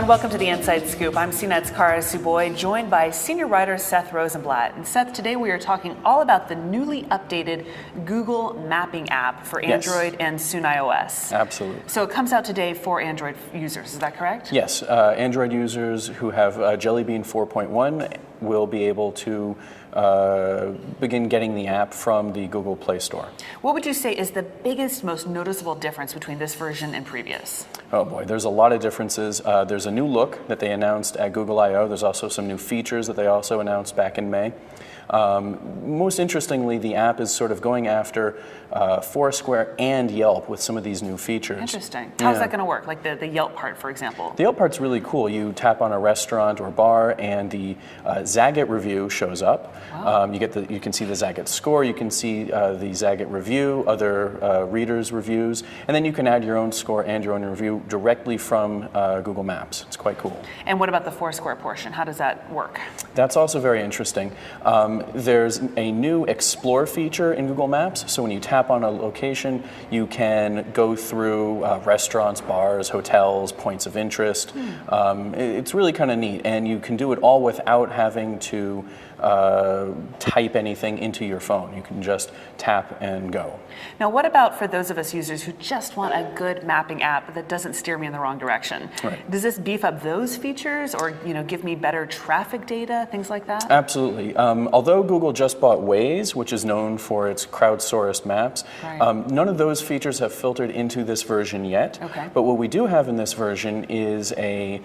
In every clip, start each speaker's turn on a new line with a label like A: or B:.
A: everyone. Welcome to the Inside Scoop. I'm CNET's Cara Suboy, joined by senior writer Seth Rosenblatt. And Seth, today we are talking all about the newly updated Google Mapping app for Android and soon iOS.
B: Absolutely.
A: So it comes out today for Android users, is that correct?
B: Yes. Android users who have Jelly Bean 4.1 will be able to begin getting the app from the Google Play Store.
A: What would you say is the biggest, most noticeable difference between this version and previous?
B: Oh boy, there's a lot of differences. There's a new look that they announced at Google I/O. There's also some new features that they also announced back in May. Most interestingly, the app is sort of going after Foursquare and Yelp with some of these new features.
A: Interesting. How's that going to work? Like the Yelp part, for example?
B: The Yelp part's really cool. You tap on a restaurant or bar, and the Zagat review shows up.
A: Wow.
B: You can see the Zagat score. You can see the Zagat review, other readers' reviews, and then you can add your own score and your own review directly from Google Maps. It's quite cool.
A: And what about the Foursquare portion? How does that work?
B: That's also very interesting. There's a new Explore feature in Google Maps. So when you tap on a location, you can go through restaurants, bars, hotels, points of interest. It's really kind of neat, and you can do it all without having to type anything into your phone. You can just tap and go.
A: Now, what about for those of us users who just want a good mapping app that doesn't steer me in the wrong direction?
B: Right.
A: Does this beef up those features, or give me better traffic data, things like that?
B: Absolutely. Although Google just bought Waze, which is known for its crowdsourced maps, none of those features have filtered into this version yet.
A: Okay.
B: But what we do have in this version is a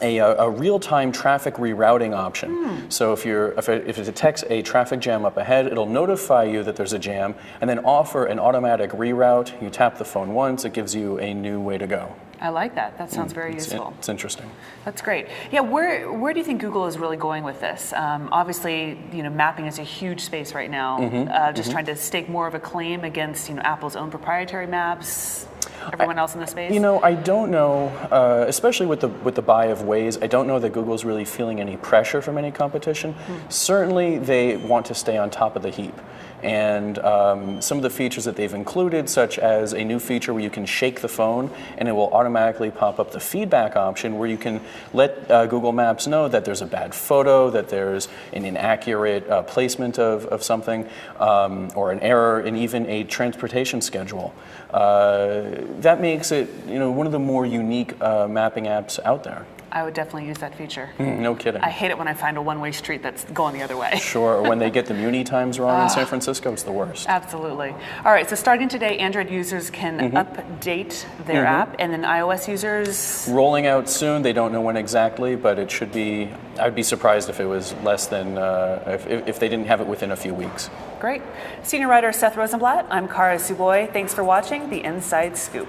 B: real-time traffic rerouting option. So if it detects a traffic jam up ahead, it'll notify you that there's a jam and then offer an automatic reroute. You tap the phone once, it gives you a new way to go.
A: I like that. That sounds very useful.
B: It's interesting.
A: That's great. Yeah, where do you think Google is really going with this? Obviously, mapping is a huge space right now. Just trying to stake more of a claim against Apple's own proprietary maps. Everyone else in the space?
B: I don't know, especially with the buy of Waze, I don't know that Google's really feeling any pressure from any competition. Certainly they want to stay on top of the heap. And some of the features that they've included, such as a new feature where you can shake the phone and it will automatically pop up the feedback option where you can let Google Maps know that there's a bad photo, that there's an inaccurate placement of something, or an error in even a transportation schedule. That makes it one of the more unique mapping apps out there.
A: I would definitely use that feature.
B: No kidding.
A: I hate it when I find a one-way street that's going the other way.
B: Sure, or when they get the Muni times wrong in San Francisco, it's the worst.
A: Absolutely. All right, so starting today, Android users can update their app, and then iOS users?
B: Rolling out soon. They don't know when exactly, but it should be, I'd be surprised if it was less than, if they didn't have it within a few weeks.
A: Great. Senior writer Seth Rosenblatt, I'm Cara Suboy. Thanks for watching The Inside Scoop.